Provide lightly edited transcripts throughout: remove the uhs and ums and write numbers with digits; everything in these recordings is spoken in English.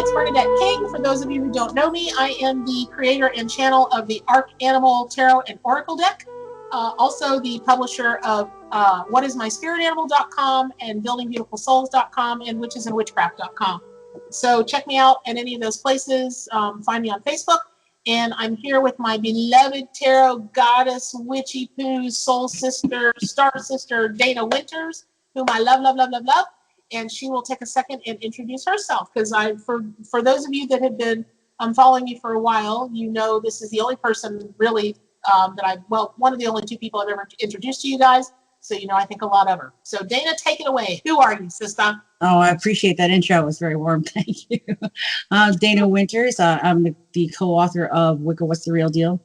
it's Bernadette King. For those of you who don't know me, I am the creator and channel of the Animal Tarot and Oracle deck. Also the publisher of WhatIsMySpiritAnimal.com and BuildingBeautifulSouls.com and WitchesAndWitchcraft.com. So check me out at any of those places. Find me on Facebook. And I'm here with my beloved tarot goddess, witchy poo, soul sister, star sister, Dana Winters, whom I love, love, love, love, love. And she will take a second and introduce herself, because for those of you that have been following me for a while, you know this is the only person really one of the only two people I've ever introduced to you guys. So you know I think a lot of her. So Dana, take it away. Who are you, sister? Oh, I appreciate that intro. It was very warm. Thank you. Dana Winters. I'm the co-author of Wicca, What's the Real Deal?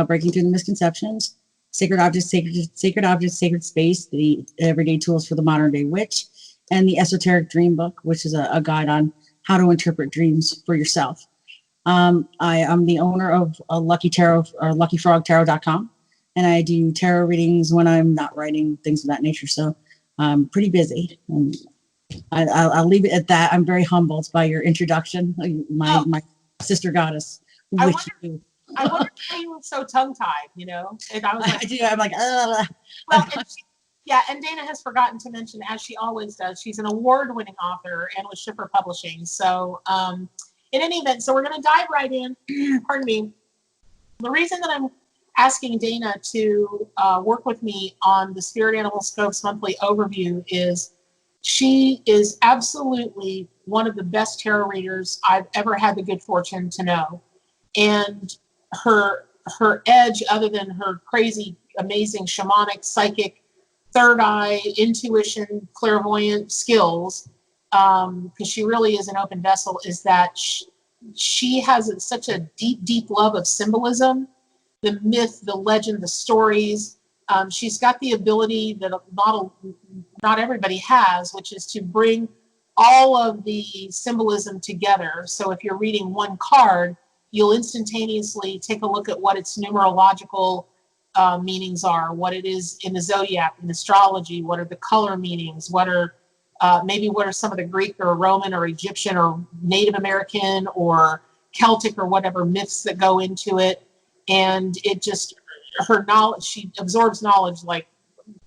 Breaking Through the Misconceptions. Sacred Objects, Sacred Space, the Everyday Tools for the Modern Day Witch. And the Esoteric Dream Book, which is a guide on how to interpret dreams for yourself. I am the owner of Lucky Tarot, or LuckyFrogTarot.com, and I do tarot readings when I'm not writing, things of that nature. So I'm pretty busy. And I'll leave it at that. I'm very humbled by your introduction, my sister goddess. I wonder why you were so tongue-tied, you know? And I was like, I'm like, ugh. Well, and Dana has forgotten to mention, as she always does, she's an award-winning author and with Schiffer Publishing. So in any event, so we're going to dive right in. Pardon me. The reason that I'm asking Dana to work with me on the Spirit Animalscopes monthly overview is she is absolutely one of the best tarot readers I've ever had the good fortune to know. And her edge, other than her crazy, amazing shamanic, psychic, third eye, intuition, clairvoyant skills, because she really is an open vessel, is that she has such a deep, deep love of symbolism, the myth, the legend, the stories. She's got the ability that not everybody has, which is to bring all of the symbolism together. So if you're reading one card, you'll instantaneously take a look at what its numerological meanings are, what it is in the zodiac, in astrology, what are the color meanings, what are some of the Greek or Roman or Egyptian or Native American or Celtic or whatever myths that go into it. And it just, her knowledge, she absorbs knowledge like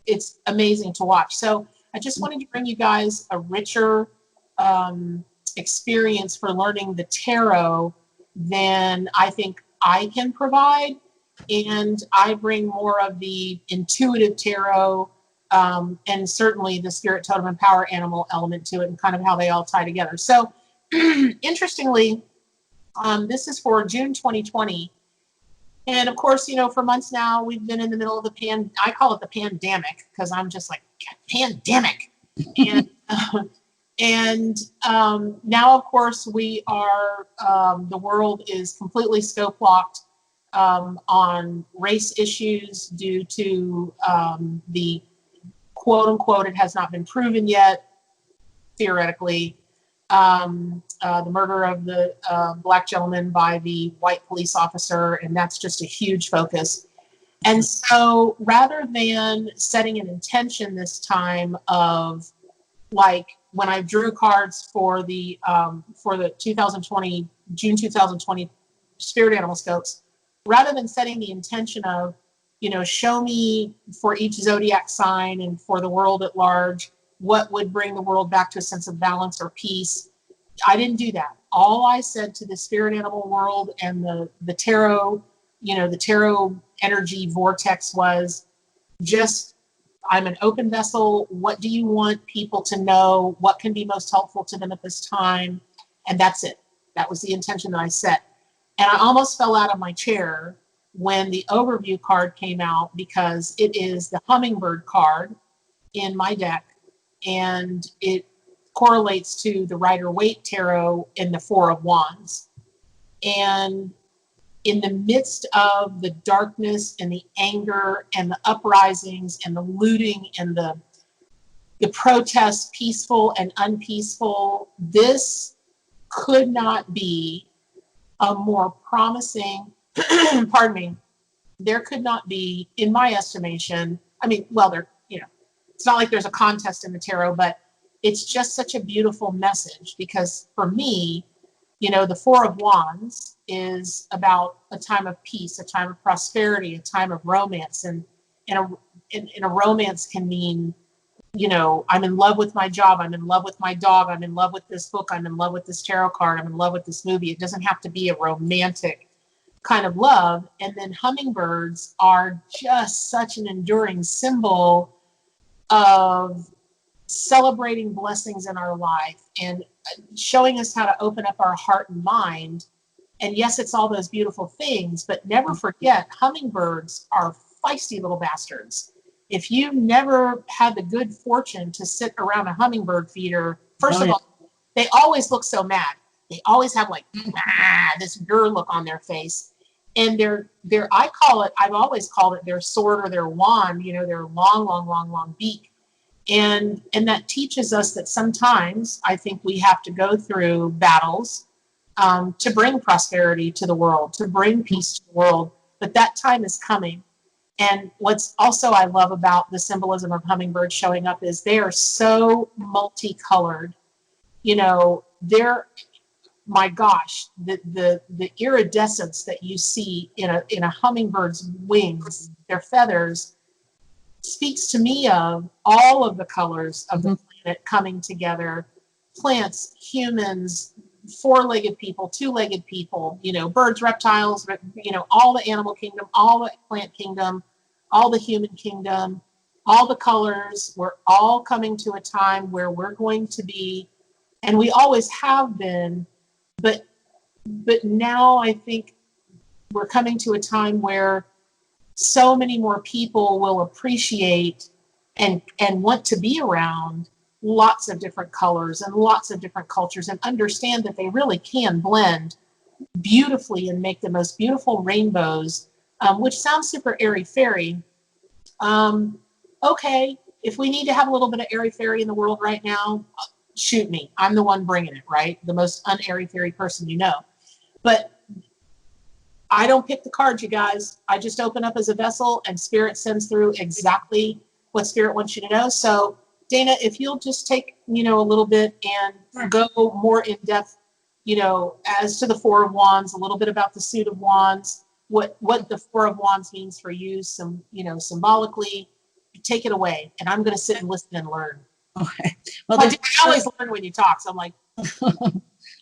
it's amazing to watch. So I just wanted to bring you guys a richer experience for learning the tarot than I think I can provide. And I bring more of the intuitive tarot and certainly the spirit, totem, and power animal element to it, and kind of how they all tie together. So interestingly, this is for June 2020. And of course, you know, for months now, we've been in the middle of I call it the pandemic, because I'm just like, pandemic. And now, of course, we are, the world is completely scope locked on race issues due to the quote unquote, it has not been proven yet, theoretically, the murder of the black gentleman by the white police officer, and that's just a huge focus. And so rather than setting an intention this time of, like when I drew cards for the 2020, June 2020 Spirit Animalscopes, rather than setting the intention of, you know, show me for each zodiac sign and for the world at large, what would bring the world back to a sense of balance or peace, I didn't do that. All I said to the spirit animal world and the tarot, you know, the tarot energy vortex was just, I'm an open vessel. What do you want people to know? What can be most helpful to them at this time? And that's it. That was the intention that I set. And I almost fell out of my chair when the overview card came out, because it is the Hummingbird card in my deck, and it correlates to the Rider-Waite Tarot in the Four of Wands. And in the midst of the darkness and the anger and the uprisings and the looting and the protests, peaceful and unpeaceful, this could not be a more promising, pardon me, there could not be, in my estimation, I mean, well, it's not like there's a contest in the tarot, but it's just such a beautiful message, because for me, You know, the Four of Wands is about a time of peace, a time of prosperity, a time of romance. And a romance can mean, you know, I'm in love with my job, I'm in love with my dog, I'm in love with this book, I'm in love with this tarot card, I'm in love with this movie. It doesn't have to be a romantic kind of love. And then hummingbirds are just such an enduring symbol of celebrating blessings in our life and showing us how to open up our heart and mind. And yes, it's all those beautiful things, but never forget, hummingbirds are feisty little bastards. If you never had the good fortune to sit around a hummingbird feeder, first of all, they always look so mad. They always have like this grr look on their face. And I've always called it their sword or their wand, you know, their long beak. And that teaches us that sometimes I think we have to go through battles to bring prosperity to the world, to bring peace to the world. But that time is coming. And what's also I love about the symbolism of hummingbirds showing up is they are so multicolored. You know, my gosh, the iridescence that you see in a hummingbird's wings, their feathers, speaks to me of all of the colors of the planet coming together. Plants, humans, four-legged people, two-legged people, you know, birds, reptiles, you know, all the animal kingdom, all the plant kingdom, all the human kingdom, all the colors. We're all coming to a time where we're going to be, and we always have been, but now I think we're coming to a time where so many more people will appreciate and want to be around lots of different colors and lots of different cultures and understand that they really can blend beautifully and make the most beautiful rainbows, which sounds super airy-fairy. Okay, if we need to have a little bit of airy-fairy in the world right now, shoot me. I'm the one bringing it, right? The most un-airy-fairy person you know. But I don't pick the cards, you guys. I just open up as a vessel and Spirit sends through exactly what Spirit wants you to know. So Dana, if you'll just take, you know, a little bit and go more in depth, you know, as to the Four of Wands, a little bit about the Suit of Wands, what the Four of Wands means for you, some, you know, symbolically, take it away. And I'm going to sit and listen and learn. Okay. Well, I always learn when you talk. So I'm like,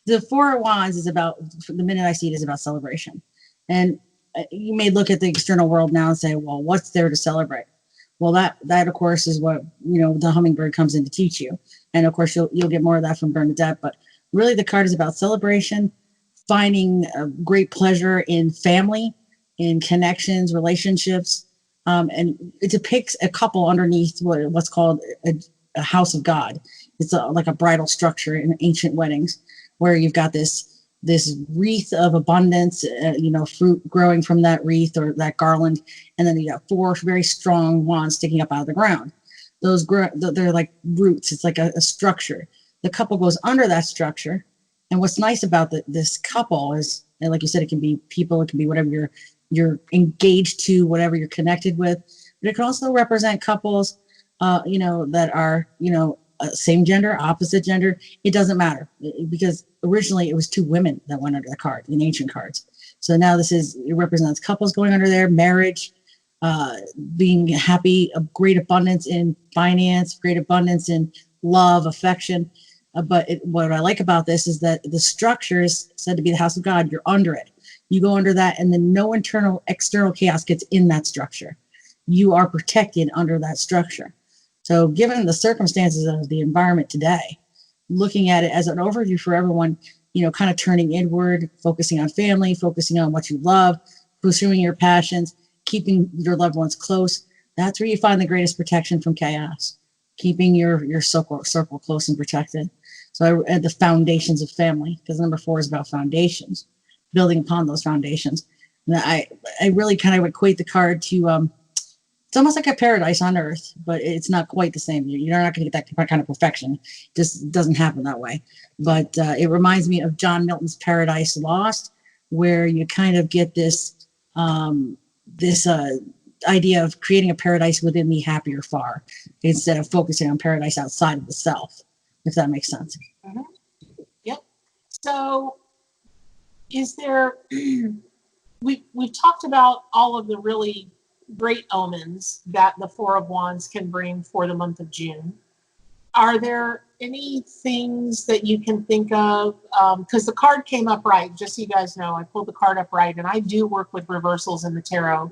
the Four of Wands is about, the minute I see it, is about celebration. And you may look at the external world now and say, well, what's there to celebrate? Well, that of course is what, you know, the hummingbird comes in to teach you. And of course you'll get more of that from Bernadette, but really the card is about celebration, finding great pleasure in family, in connections, relationships. And it depicts a couple underneath what's called a house of God. It's like a bridal structure in ancient weddings where you've got this wreath of abundance, you know, fruit growing from that wreath or that garland. And then you got four very strong wands sticking up out of the ground. They're like roots. It's like a structure. The couple goes under that structure. And what's nice about this couple is, and like you said, it can be people, it can be whatever you're engaged to, whatever you're connected with. But it can also represent couples, you know, that are, you know, same gender, opposite gender. It doesn't matter, because originally it was two women that went under the card in ancient cards. So now it represents couples going under there, marriage, being happy, a great abundance in finance, great abundance in love, affection. But what I like about this is that the structure is said to be the house of God. You're under it. You go under that, and then no external chaos gets in that structure. You are protected under that structure. So given the circumstances of the environment today, looking at it as an overview for everyone, you know, kind of turning inward, focusing on family, focusing on what you love, pursuing your passions, keeping your loved ones close. That's where you find the greatest protection from chaos, keeping your circle close and protected. So I add the foundations of family, because number 4 is about foundations, building upon those foundations. And I really kind of equate the card to, it's almost like a paradise on earth, but it's not quite the same. You're not going to get that kind of perfection. It just doesn't happen that way. But it reminds me of John Milton's Paradise Lost, where you kind of get this idea of creating a paradise within the happier far, instead of focusing on paradise outside of the self, if that makes sense. Mm-hmm. Yep. So is there, we've talked about all of the really great omens that the Four of Wands can bring for the month of June. Are there any things that you can think of? Because the card came up right, just so you guys know, I pulled the card up right, and I do work with reversals in the tarot.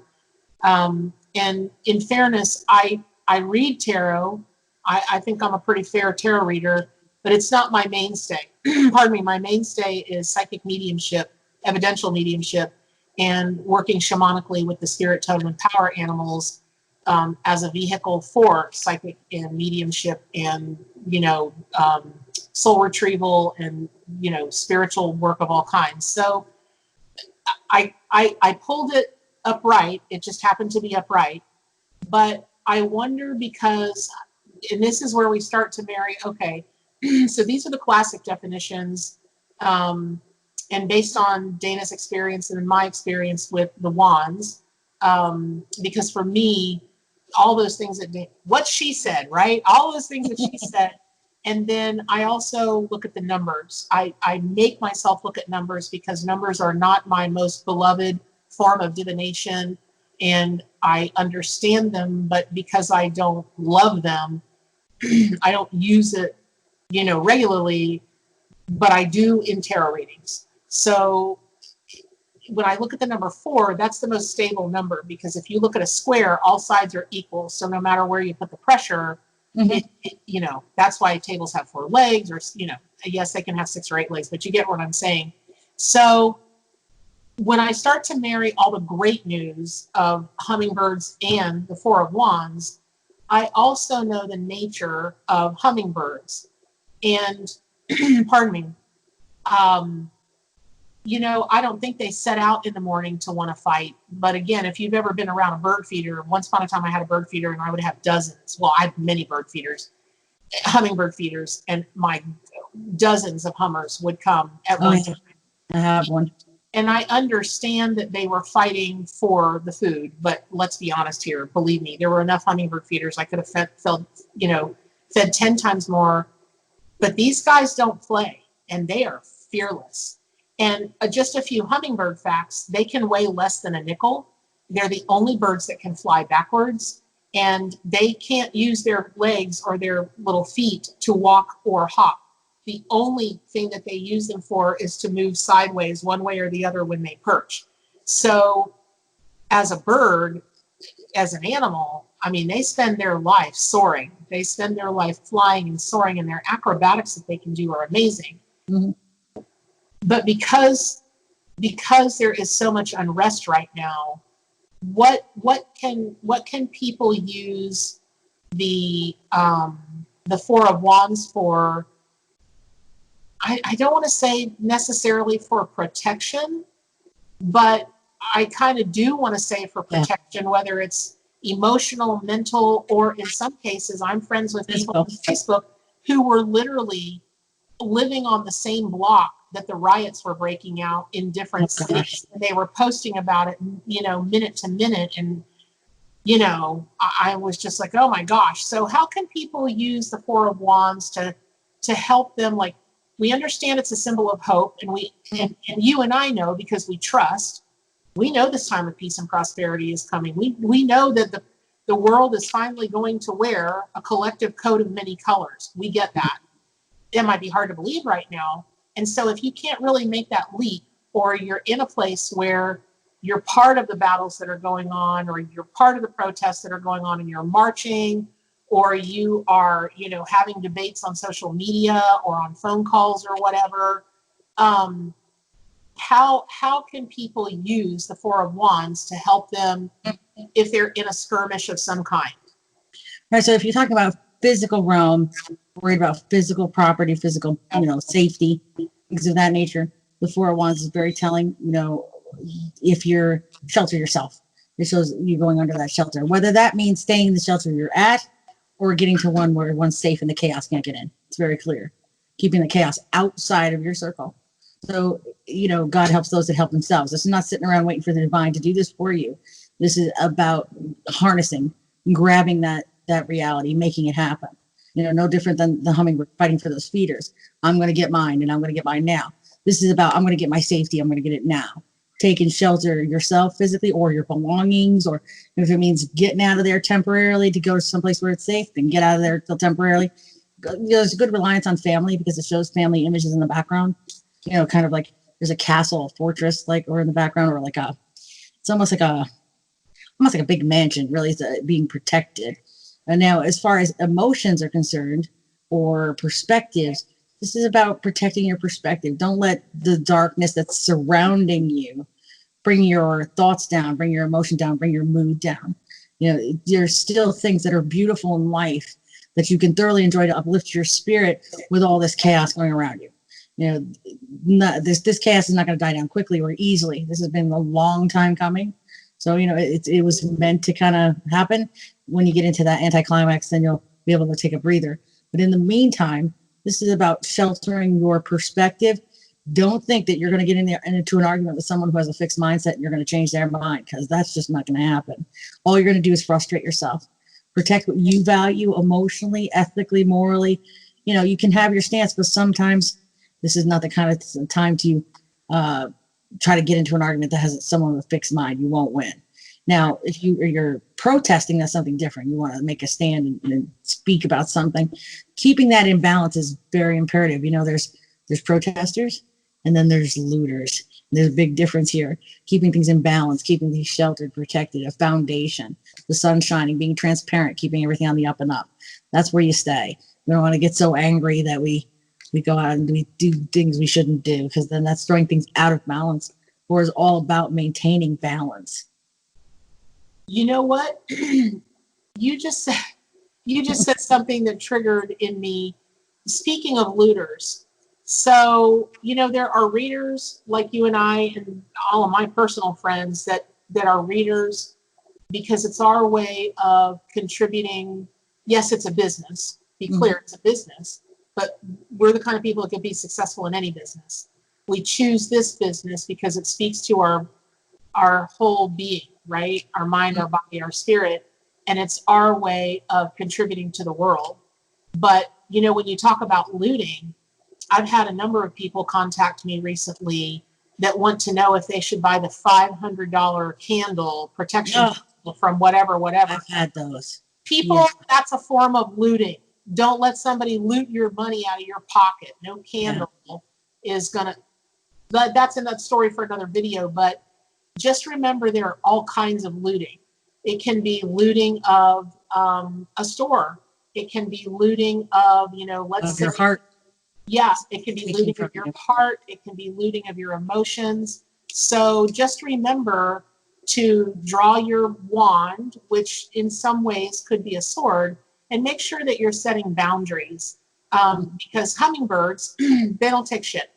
And in fairness, I read tarot. I think I'm a pretty fair tarot reader, but it's not my mainstay. Pardon me, my mainstay is psychic mediumship, evidential mediumship, and working shamanically with the spirit, totem, and power animals as a vehicle for psychic and mediumship and, soul retrieval and, spiritual work of all kinds. So I pulled it upright. It just happened to be upright. But I wonder because, and this is where we start to marry, okay, so these are the classic definitions. And based on Dana's experience and my experience with the wands, because for me, all those things that what she said, right? All those things that she said. And then I also look at the numbers. I make myself look at numbers because numbers are not my most beloved form of divination. And I understand them, but because I don't love them, I don't use it, regularly, but I do in tarot readings. So when I look at the number 4, that's the most stable number because if you look at a square, all sides are equal. So no matter where you put the pressure, that's why tables have 4 legs or, yes, they can have 6 or 8 legs, but you get what I'm saying. So when I start to marry all the great news of hummingbirds and the Four of Wands, I also know the nature of hummingbirds. And pardon me, I don't think they set out in the morning to want to fight. But again, if you've ever been around a bird feeder, once upon a time I had a bird feeder and I would have dozens. Well, I have many bird feeders, hummingbird feeders, and my dozens of hummers would come at one time. I have one. And I understand that they were fighting for the food, but let's be honest here. Believe me, there were enough hummingbird feeders. I could have fed 10 times more. But these guys don't play, and they are fearless. And just a few hummingbird facts, they can weigh less than a nickel. They're the only birds that can fly backwards, and they can't use their legs or their little feet to walk or hop. The only thing that they use them for is to move sideways one way or the other when they perch. So as a bird, as an animal, I mean, they spend their life soaring. They spend their life flying and soaring, and their acrobatics that they can do are amazing. Mm-hmm. But because there is so much unrest right now, what can people use the Four of Wands for? I don't want to say necessarily for protection, but I kind of do want to say for protection, whether it's emotional, mental, or in some cases, I'm friends with people on Facebook who were literally living on the same block that the riots were breaking out in different cities. And they were posting about it, minute to minute. And, I was just like, oh my gosh. So how can people use the Four of Wands to help them? Like, we understand it's a symbol of hope, and and you and I know, because we trust, we know this time of peace and prosperity is coming. We know that the world is finally going to wear a collective coat of many colors. We get that. It might be hard to believe right now. And so if you can't really make that leap, or you're in a place where you're part of the battles that are going on, or you're part of the protests that are going on and you're marching, or you are, having debates on social media or on phone calls or whatever, how can people use the Four of Wands to help them if they're in a skirmish of some kind? Right. So if you talk about physical realm, worried about physical property, physical, safety, things of that nature, the Four of Wands is very telling. If you're shelter yourself, it shows you going under that shelter, whether that means staying in the shelter you're at or getting to one where one's safe and the chaos can't get in. It's very clear. Keeping the chaos outside of your circle. So, God helps those that help themselves. This is not sitting around waiting for the divine to do this for you. This is about harnessing, grabbing that reality, making it happen. No different than the hummingbird fighting for those feeders. I'm going to get mine, and I'm going to get mine now. This is about, I'm going to get my safety. I'm going to get it now. Taking shelter yourself physically or your belongings, or if it means getting out of there temporarily to go to someplace where it's safe, then get out of there till temporarily. There's a good reliance on family because it shows family images in the background. Kind of like there's a castle, a fortress, like, or in the background, or like it's almost like a big mansion, really. It's being protected. And now, as far as emotions are concerned or perspectives, this is about protecting your perspective. Don't let the darkness that's surrounding you bring your thoughts down, bring your emotion down, bring your mood down. There's still things that are beautiful in life that you can thoroughly enjoy to uplift your spirit with all this chaos going around you. This chaos is not going to die down quickly or easily. This has been a long time coming. So, it was meant to kind of happen. When you get into that anticlimax, then you'll be able to take a breather. But in the meantime, this is about sheltering your perspective. Don't think that you're going to get into an argument with someone who has a fixed mindset and you're going to change their mind, because that's just not going to happen. All you're going to do is frustrate yourself. Protect what you value emotionally, ethically, morally. You can have your stance, but sometimes this is not the kind of time to try to get into an argument that has someone with a fixed mind. You won't win. Now, if you're protesting, that's something different. You want to make a stand and speak about something. Keeping that in balance is very imperative. There's protesters and then there's looters. There's a big difference here. Keeping things in balance, keeping things sheltered, protected, a foundation, the sun shining, being transparent, keeping everything on the up and up. That's where you stay. We don't want to get so angry that we go out and we do things we shouldn't do, because then that's throwing things out of balance. Or is all about maintaining balance. You know what? You just said something that triggered in me. Speaking of looters, so there are readers like you and I and all of my personal friends that are readers because it's our way of contributing. Yes, it's a business. Be clear, it's a business, but we're the kind of people that can be successful in any business. We choose this business because it speaks to our whole being, right? Our mind, our body, our spirit, and it's our way of contributing to the world. But when you talk about looting, I've had a number of people contact me recently that want to know if they should buy the $500 candle protection from whatever. I've had those. People, that's a form of looting. Don't let somebody loot your money out of your pocket. No candle is gonna. That's another story for another video. But just remember, there are all kinds of looting. It can be looting of a store. It can be looting of let's say your heart. Yes, it can be looting of your heart. It can be looting of your emotions. So just remember to draw your wand, which in some ways could be a sword, and make sure that you're setting boundaries. Because hummingbirds, they don't take shit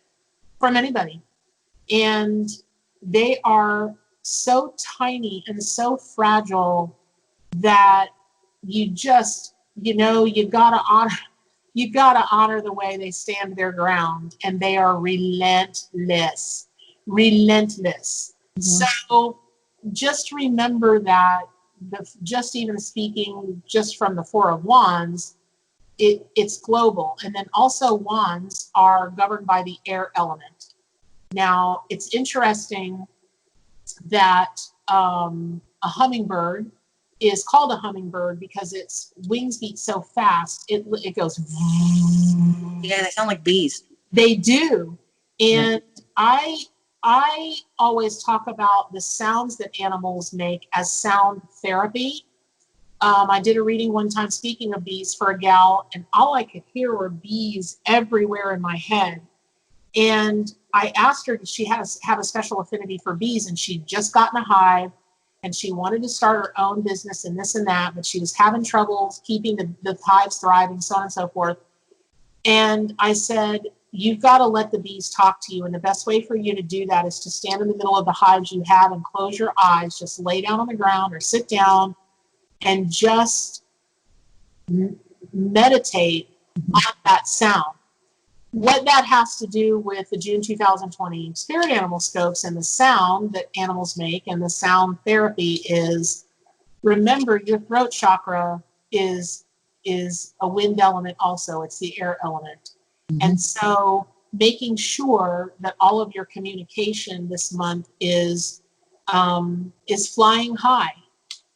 from anybody. And they are so tiny and so fragile that you just, you gotta honor the way they stand their ground, and they are relentless. So just remember that just even speaking just from the Four of Wands, it's global. And then also wands are governed by the air element. Now, it's interesting that a hummingbird is called a hummingbird because its wings beat so fast, it goes. Yeah, they sound like bees. They do. And I always talk about the sounds that animals make as sound therapy. I did a reading one time, speaking of bees, for a gal, and all I could hear were bees everywhere in my head. And I asked her, did she have a special affinity for bees? And she'd just gotten a hive and she wanted to start her own business and this and that, but she was having trouble keeping the hives thriving, so on and so forth. And I said, you've got to let the bees talk to you. And the best way for you to do that is to stand in the middle of the hives you have and close your eyes, just lay down on the ground or sit down and just meditate on that sound. What that has to do with the June 2020 Spirit Animal Scopes and the sound that animals make and the sound therapy is, remember, your throat chakra is a wind element also. It's the air element. And so making sure that all of your communication this month is flying high.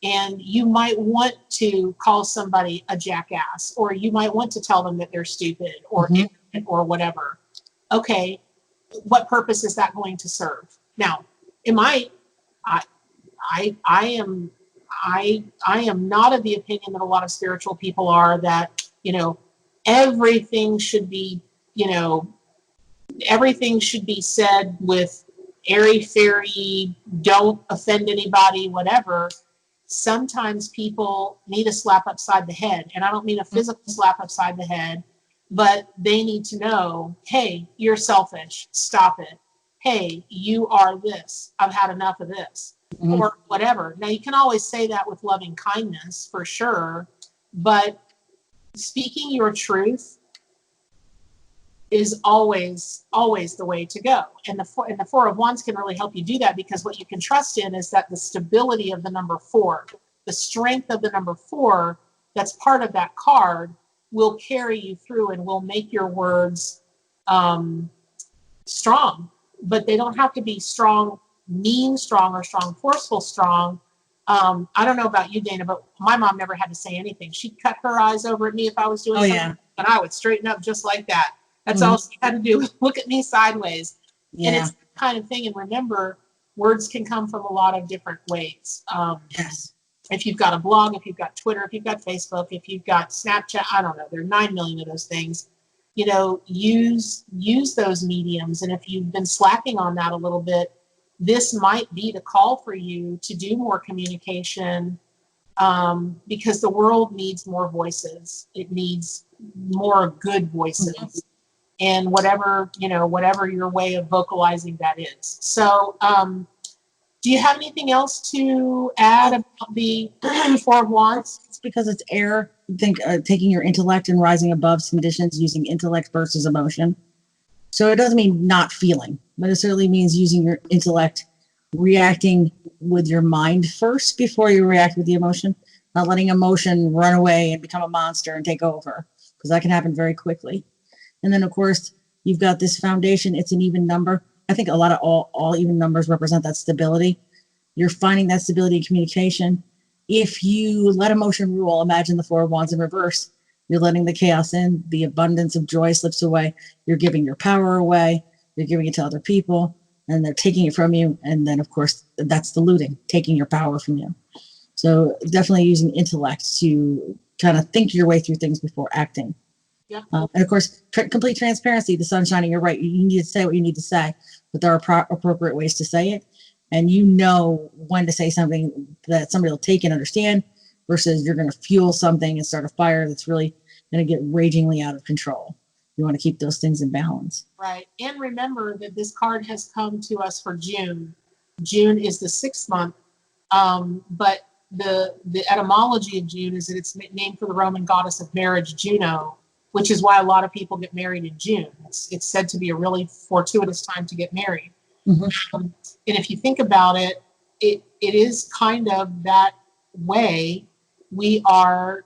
And you might want to call somebody a jackass, or you might want to tell them that they're stupid or ignorant or whatever. Okay, what purpose is that going to serve? Now, it might. I am not of the opinion that a lot of spiritual people are, that, everything should be, everything should be said with airy fairy, don't offend anybody, whatever. Sometimes people need a slap upside the head. And I don't mean a physical slap upside the head, but they need to know, hey, you're selfish. Stop it. Hey, you are this. I've had enough of this. Or whatever. Now, you can always say that with loving kindness, for sure. But speaking your truth is always the way to go. And the Four of Wands can really help you do that, because what you can trust in is that the stability of the number 4, the strength of the number 4 that's part of that card, will carry you through and will make your words strong. But they don't have to be strong, mean strong, or strong, forceful strong. I don't know about you, Dana, but my mom never had to say anything. She'd cut her eyes over at me if I was doing something, and I would straighten up just like that. That's all she had to do, was look at me sideways. And it's the kind of thing. And remember, words can come from a lot of different ways. Yes. If you've got a blog, if you've got Twitter, if you've got Facebook, if you've got Snapchat, I don't know, there are 9 million of those things. Use those mediums. And if you've been slacking on that a little bit, this might be the call for you to do more communication, because the world needs more voices. It needs more good voices, and whatever your way of vocalizing that is. So, do you have anything else to add about the Four of Wands? It's because it's air. I think taking your intellect and rising above conditions, using intellect versus emotion. So it doesn't mean not feeling, but it certainly means using your intellect, reacting with your mind first before you react with the emotion, not letting emotion run away and become a monster and take over, because that can happen very quickly. And then, of course, you've got this foundation. It's an even number. I think a lot of all even numbers represent that stability. You're finding that stability in communication. If you let emotion rule, imagine the Four of Wands in reverse. You're letting the chaos in. The abundance of joy slips away. You're giving your power away. You're giving it to other people, and they're taking it from you. And then, of course, that's the looting, taking your power from you. So definitely using intellect to kind of think your way through things before acting. Yeah. And of course, complete transparency. The sun's shining. You're right. You need to say what you need to say, but there are appropriate ways to say it. And you know when to say something that somebody will take and understand, versus you're going to fuel something and start a fire that's really going to get ragingly out of control. You want to keep those things in balance. Right. And remember that this card has come to us for June. June is the 6th month. But the etymology of June is that it's named for the Roman goddess of marriage, Juno, which is why a lot of people get married in June. It's said to be a really fortuitous time to get married. And if you think about it, it is kind of that way. We are,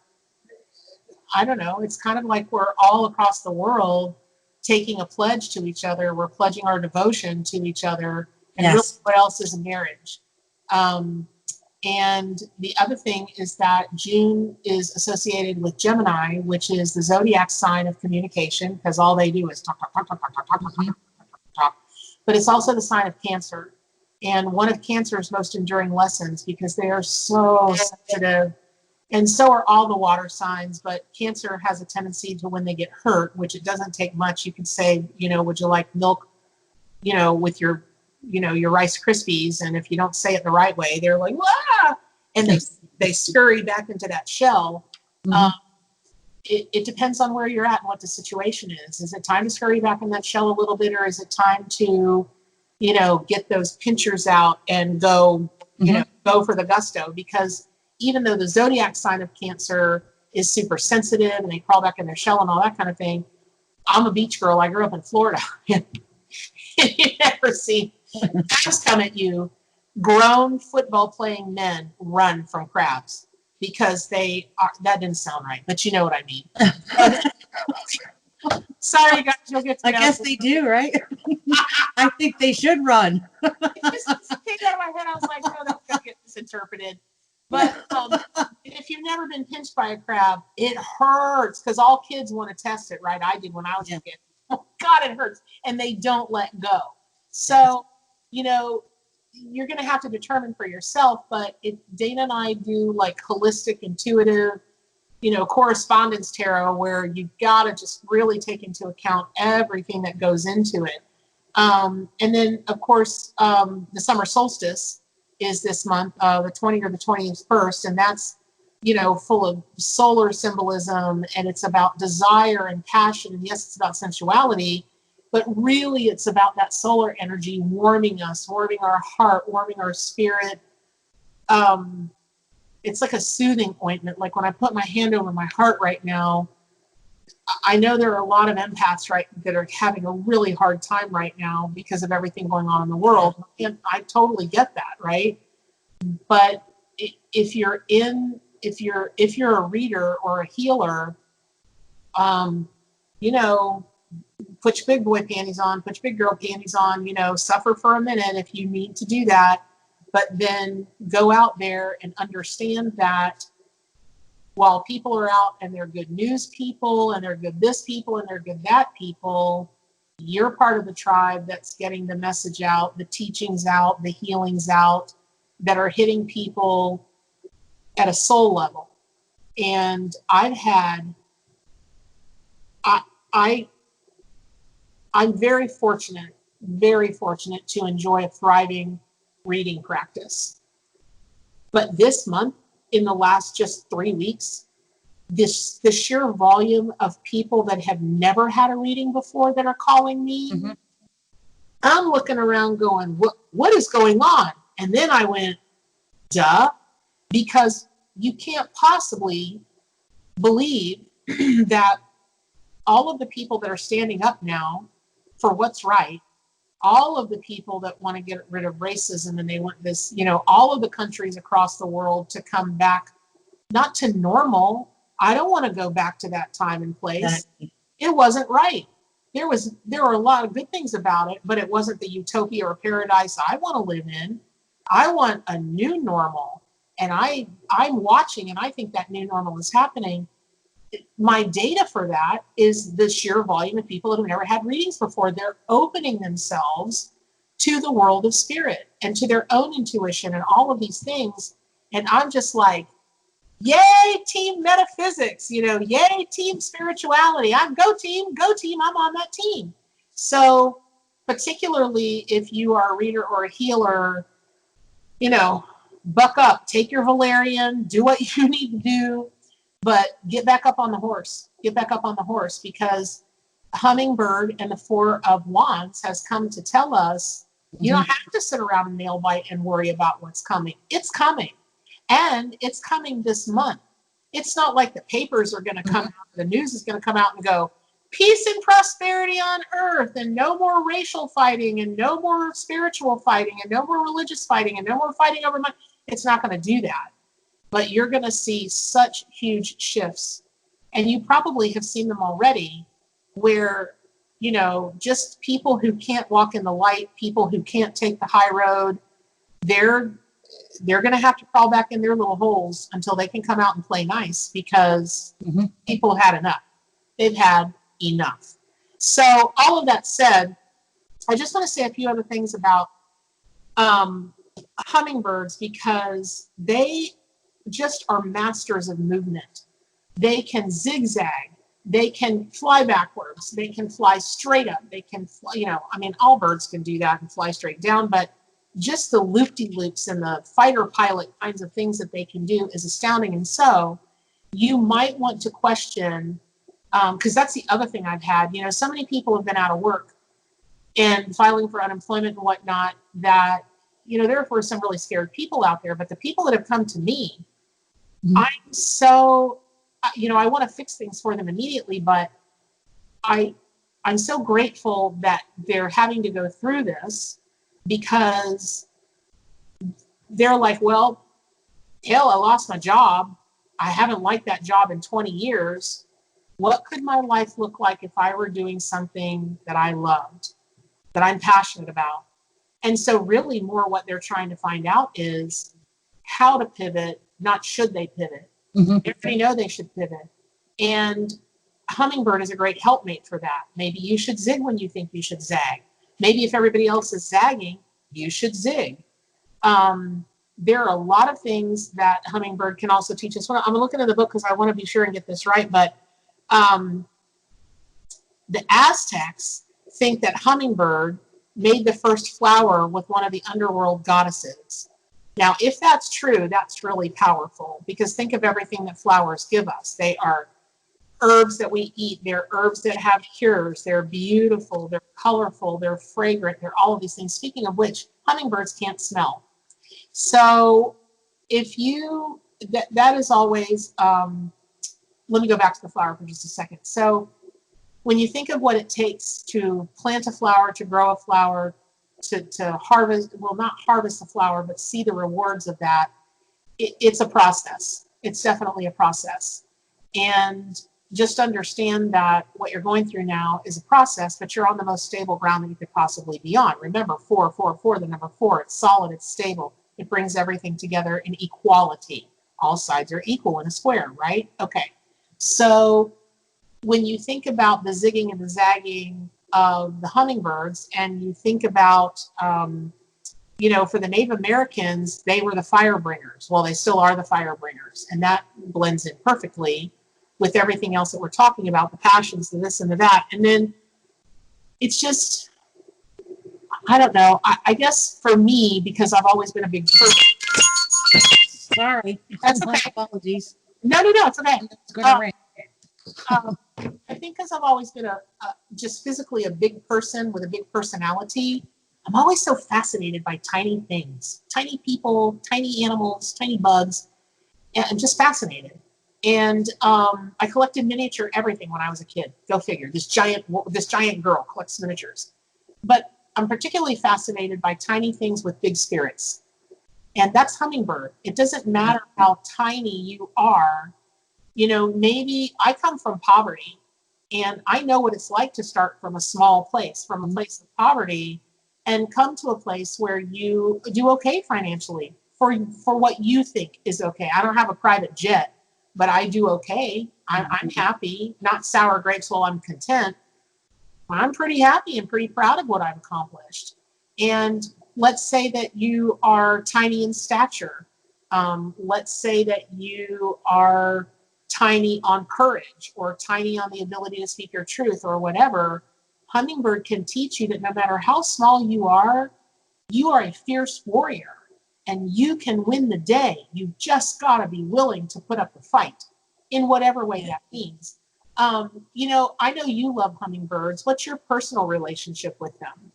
I don't know, it's kind of like we're all across the world taking a pledge to each other. We're pledging our devotion to each other. And really, what else is a marriage? And the other thing is that June is associated with Gemini, which is the zodiac sign of communication, because all they do is talk. But it's also the sign of Cancer, and one of Cancer's most enduring lessons, because they are so sensitive, and so are all the water signs. But Cancer has a tendency to, when they get hurt, which it doesn't take much, you could say, would you like milk, with your Rice Krispies, and if you don't say it the right way, they're like, "Wah!" And they scurry back into that shell. It depends on where you're at and what the situation is. Is it time to scurry back in that shell a little bit, or is it time to, get those pinchers out and go, go for the gusto? Because even though the zodiac sign of Cancer is super sensitive and they crawl back in their shell and all that kind of thing, I'm a beach girl. I grew up in Florida. You never see crabs come at you. Grown football playing men run from crabs because they are, that didn't sound right, but you know what I mean. Sorry, guys, you'll get to I know. guess they do, right? I think they should run. It just came out of my head. I was like, no, that's gonna get misinterpreted. But if you've never been pinched by a crab, it hurts because all kids want to test it, right? I did when I was a kid. Oh God, it hurts, and they don't let go. So, you know, you're going to have to determine for yourself. But Dana and I do like holistic, intuitive, correspondence tarot, where you've got to just really take into account everything that goes into it. And then, of course, the summer solstice is this month, the 20th or the 21st, and that's, full of solar symbolism, and it's about desire and passion. And yes, it's about sensuality, but really it's about that solar energy warming us, warming our heart, warming our spirit. It's like a soothing ointment. Like when I put my hand over my heart right now, I know there are a lot of empaths that are having a really hard time right now because of everything going on in the world. And I totally get that, right? But if you're a reader or a healer, put your big boy panties on, put your big girl panties on, suffer for a minute if you need to do that, but then go out there and understand that while people are out and they're good news people and they're good this people and they're good that people, you're part of the tribe that's getting the message out, the teachings out, the healings out that are hitting people at a soul level. And I'm very fortunate to enjoy a thriving reading practice. But this month, in the last just 3 weeks, the sheer volume of people that have never had a reading before that are calling me, mm-hmm. I'm looking around going, what is going on? And then I went, duh, because you can't possibly believe that all of the people that are standing up now for what's right, all of the people that want to get rid of racism, and they want this, all of the countries across the world to come back, not to normal. I don't want to go back to that time and place. Exactly. It wasn't right. There were a lot of good things about it, but it wasn't the utopia or paradise I want to live in. I want a new normal. And I'm watching, and I think that new normal is happening. My data for that is the sheer volume of people that have never had readings before. They're opening themselves to the world of spirit and to their own intuition and all of these things. And I'm just like, yay, team metaphysics, yay, team spirituality. Go team, I'm on that team. So particularly if you are a reader or a healer, buck up, take your valerian, do what you need to do, but get back up on the horse. Because Hummingbird and the Four of Wands has come to tell us, you don't have to sit around and nail bite and worry about what's coming. It's coming. And it's coming this month. It's not like the papers are going to come out, the news is going to come out and go, peace and prosperity on earth, and no more racial fighting, and no more spiritual fighting, and no more religious fighting, and no more fighting over money. It's not going to do that. But you're going to see such huge shifts. And you probably have seen them already, where, just people who can't walk in the light, people who can't take the high road, they're going to have to crawl back in their little holes until they can come out and play nice, because people have had enough. They've had enough. So all of that said, I just want to say a few other things about hummingbirds, because they just are masters of movement. They can zigzag. They can fly backwards. They can fly straight up. They can fly, all birds can do that and fly straight down, but just the loop-de-loops and the fighter pilot kinds of things that they can do is astounding. And so you might want to question, because that's the other thing I've had, so many people have been out of work and filing for unemployment and whatnot, that, there were some really scared people out there, but the people that have come to me, I'm so, I want to fix things for them immediately, but I'm so grateful that they're having to go through this, because they're like, well, hell, I lost my job. I haven't liked that job in 20 years. What could my life look like if I were doing something that I loved, that I'm passionate about? And so really more what they're trying to find out is how to pivot, not should they pivot. Mhm. They already know they should pivot. And Hummingbird is a great helpmate for that. Maybe you should zig when you think you should zag. Maybe if everybody else is zagging, you should zig. There are a lot of things that Hummingbird can also teach us. I'm looking at the book because I want to be sure and get this right, but the Aztecs think that Hummingbird made the first flower with one of the underworld goddesses. Now, if that's true, that's really powerful, because think of everything that flowers give us. They are herbs that we eat. They're herbs that have cures. They're beautiful. They're colorful. They're fragrant. They're all of these things. Speaking of which, hummingbirds can't smell. So if you, that is always, let me go back to the flower for just a second. So when you think of what it takes to plant a flower, to grow a flower, to harvest, well, not harvest the flower, but see the rewards of that, it's a process. It's definitely a process. And just understand that what you're going through now is a process, but you're on the most stable ground that you could possibly be on. Remember, 4, 4, 4, the number 4, it's solid, it's stable. It brings everything together in equality. All sides are equal in a square, right? Okay. So when you think about the zigging and the zagging of the hummingbirds, and you think about, you know, for the Native Americans, they were the fire bringers. Well, they still are the fire bringers. And that blends in perfectly with everything else that we're talking about, the passions, the this and the that. And then it's just, I don't know. I guess for me, because I've always been a big person. Sorry. That's My okay. apologies. No, it's okay. It's gonna ring. I think because I've always been just physically a big person with a big personality, I'm always so fascinated by tiny things, tiny people, tiny animals, tiny bugs, and I'm just fascinated. And I collected miniature everything when I was a kid. Go figure. This giant girl collects miniatures. But I'm particularly fascinated by tiny things with big spirits. And that's hummingbird. It doesn't matter how tiny you are. You know, maybe I come from poverty, and I know what it's like to start from a small place, from a place of poverty, and come to a place where you do okay financially for what you think is okay. I don't have a private jet, but I do okay. I'm happy, not sour grapes while I'm content. I'm pretty happy and pretty proud of what I've accomplished. And let's say that you are tiny in stature. Let's say that you are tiny on courage, or tiny on the ability to speak your truth, or whatever. Hummingbird can teach you that no matter how small you are a fierce warrior, and you can win the day. You've just got to be willing to put up the fight in whatever way that means. You know, I know you love hummingbirds. What's your personal relationship with them?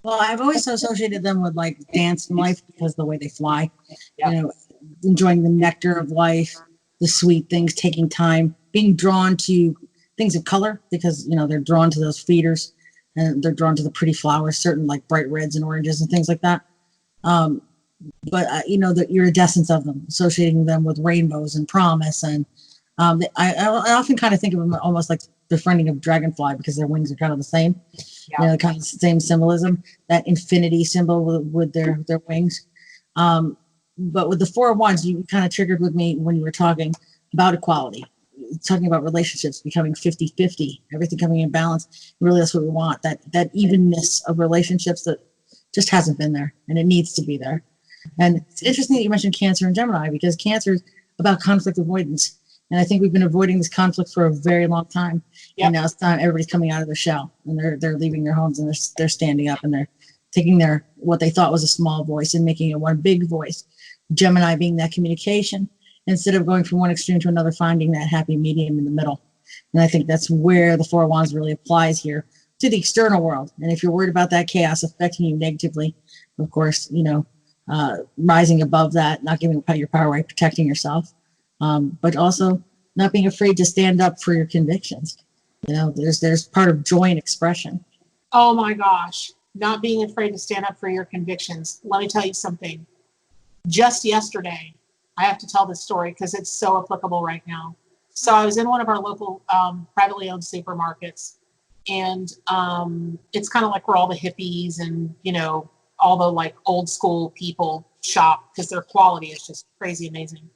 Well, I've always associated them with like dance in life because of the way they fly, Yep. you know, enjoying the nectar of life, the sweet things, taking time, being drawn to things of color because, you know, they're drawn to those feeders and they're drawn to the pretty flowers, certain like bright reds and oranges and things like that. But you know, the iridescence of them, associating them with rainbows and promise. And I often kind of think of them almost like befriending a dragonfly because their wings are kind of the same. Yeah. You know, kind of the same symbolism, that infinity symbol with their wings. But with the Four of Wands, you kind of triggered with me when you were talking about equality, talking about relationships becoming 50-50, everything coming in balance. Really, that's what we want, that evenness of relationships that just hasn't been there, and it needs to be there. And it's interesting that you mentioned Cancer and Gemini, because Cancer is about conflict avoidance. And I think we've been avoiding this conflict for a very long time. Yep. And now it's time everybody's coming out of their shell, and they're leaving their homes, and they're standing up, and they're taking their what they thought was a small voice and making it one big voice. Gemini being that communication, instead of going from one extreme to another, finding that happy medium in the middle. And I think that's where the Four of Wands really applies here to the external world. And if you're worried about that chaos affecting you negatively, of course, you know, rising above that, not giving your power away, protecting yourself, but also not being afraid to stand up for your convictions. You know, there's part of joy and expression. Oh my gosh, not being afraid to stand up for your convictions. Let me tell you something. Just yesterday, I have to tell this story because it's so applicable right now. So I was in one of our local privately owned supermarkets, and it's kind of like where all the hippies and, you know, all the like old school people shop because their quality is just crazy amazing.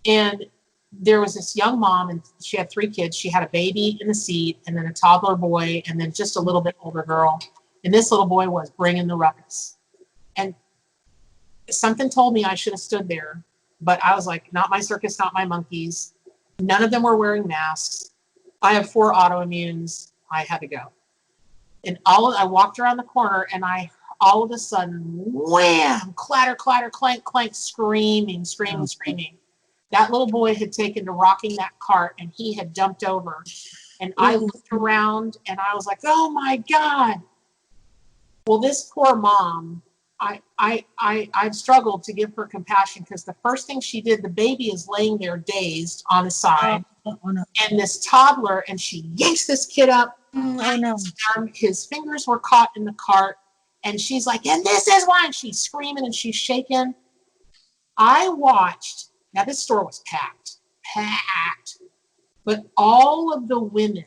And there was this young mom, and she had 3 kids. She had a baby in the seat, and then a toddler boy, and then just a little bit older girl. And this little boy was bringing the ruckus. And something told me I should have stood there, but I was like, not my circus, not my monkeys. None of them were wearing masks. I have 4 autoimmunes. I had to go. And I walked around the corner, and all of a sudden, wham, clatter, clatter, clank, clank, screaming. That little boy had taken to rocking that cart, and he had dumped over. And I looked around, and I was like, oh my God. Well, this poor mom, I've struggled to give her compassion, because the first thing she did, the baby is laying there dazed on his side, and this toddler, and she yanks this kid up. His fingers were caught in the cart, and she's like, and this is why, and she's screaming and she's shaking. I watched. Now, this store was packed, but all of the women,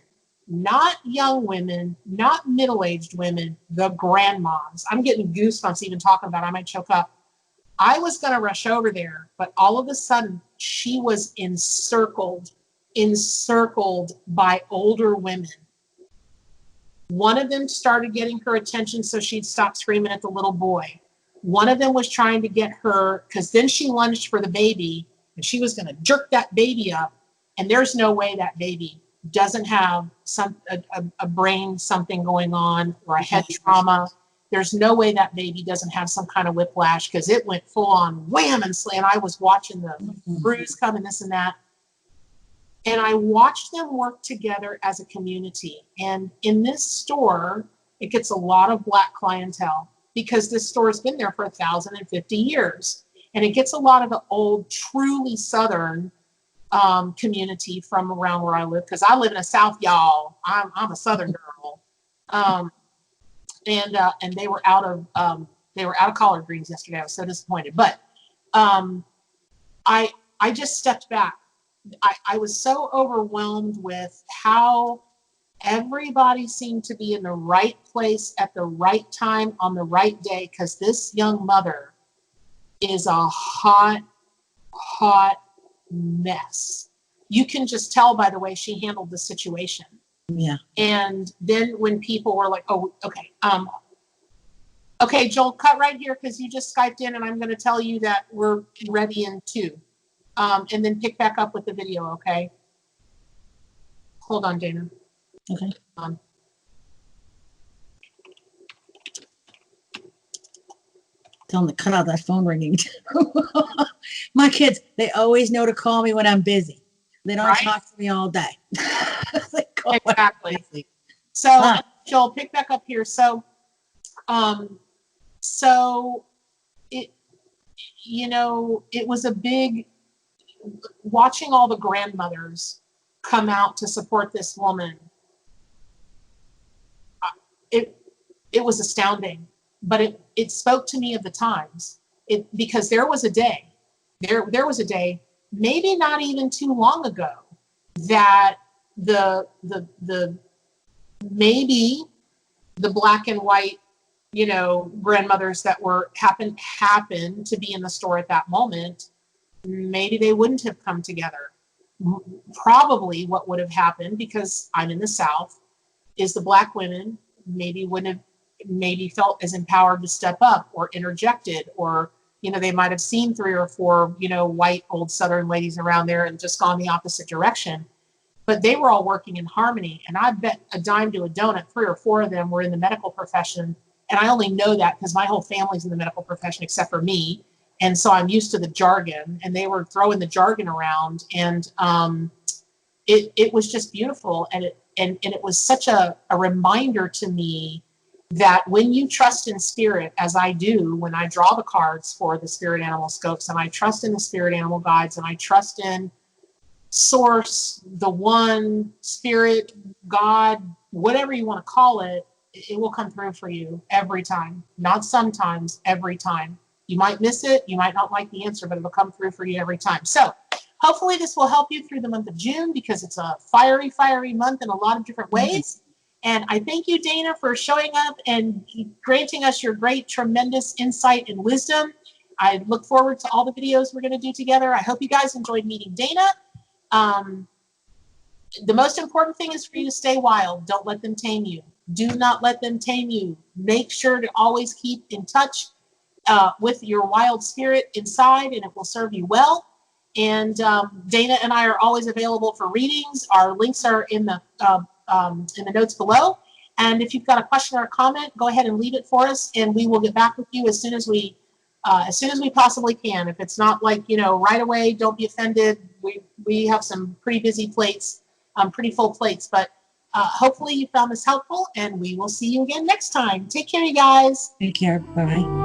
not young women, not middle-aged women, the grandmoms. I'm getting goosebumps even talking about it. I might choke up. I was going to rush over there, but all of a sudden, she was encircled by older women. One of them started getting her attention so she'd stop screaming at the little boy. One of them was trying to get her, because then she lunged for the baby, and she was going to jerk that baby up. And there's no way that baby doesn't have a brain something going on, or a head trauma. There's no way that baby doesn't have some kind of whiplash, because it went full on wham and slam. I was watching the bruise come and this and that. And I watched them work together as a community. And in this store, it gets a lot of Black clientele, because this store has been there for 1,050 years. And it gets a lot of the old, truly Southern community from around where I live, because I live in the South, y'all. I'm a Southern girl. And they were out of collard greens yesterday. I was so disappointed. But I just stepped back. I was so overwhelmed with how everybody seemed to be in the right place at the right time on the right day, because this young mother is a hot mess. You can just tell by the way she handled the situation. Yeah. And then when people were like, oh, okay, okay, Joel, cut right here, because you just Skyped in, and I'm going to tell you that we're ready in 2. And then pick back up with the video, okay? Hold on, Dana. Okay. Tell them to cut out that phone ringing. My kids, they always know to call me when I'm busy. They don't talk to me all day. Like, exactly. So, Joel, pick back up here. So it, you know, it was a big, watching all the grandmothers come out to support this woman. It was astounding, but it spoke to me of the times. Because there was a day, maybe not even too long ago, that maybe the Black and white, you know, grandmothers that happened to be in the store at that moment, maybe they wouldn't have come together. Probably what would have happened, because I'm in the South, is the Black women maybe wouldn't have felt as empowered to step up, or interjected, or, you know, they might have seen 3 or 4, you know, white old Southern ladies around there and just gone the opposite direction. But they were all working in harmony. And I bet a dime to a donut, 3 or 4 of them were in the medical profession. And I only know that because my whole family's in the medical profession except for me. And so I'm used to the jargon, and they were throwing the jargon around. And it was just beautiful. And it was such a reminder to me that when you trust in spirit, as I do when I draw the cards for the Spirit Animalscopes, and I trust in the spirit animal guides, and I trust in source, the one, spirit, God, whatever you want to call it, it will come through for you every time. Not sometimes, every time. You might miss it, you might not like the answer, but it'll come through for you every time. So hopefully this will help you through the month of June, because it's a fiery, fiery month in a lot of different ways. And I thank you, Dana, for showing up and granting us your great, tremendous insight and wisdom. I look forward to all the videos we're going to do together. I hope you guys enjoyed meeting Dana. The most important thing is for you to stay wild. Don't let them tame you. Do not let them tame you. Make sure to always keep in touch with your wild spirit inside, and it will serve you well. And Dana and I are always available for readings. Our links are in the notes below. And if you've got a question or a comment, go ahead and leave it for us, and we will get back with you as soon as we possibly can. If it's not like, right away, don't be offended. We have some pretty busy plates, pretty full plates, but hopefully you found this helpful, and we will see you again next time. Take care, you guys. Take care. Bye.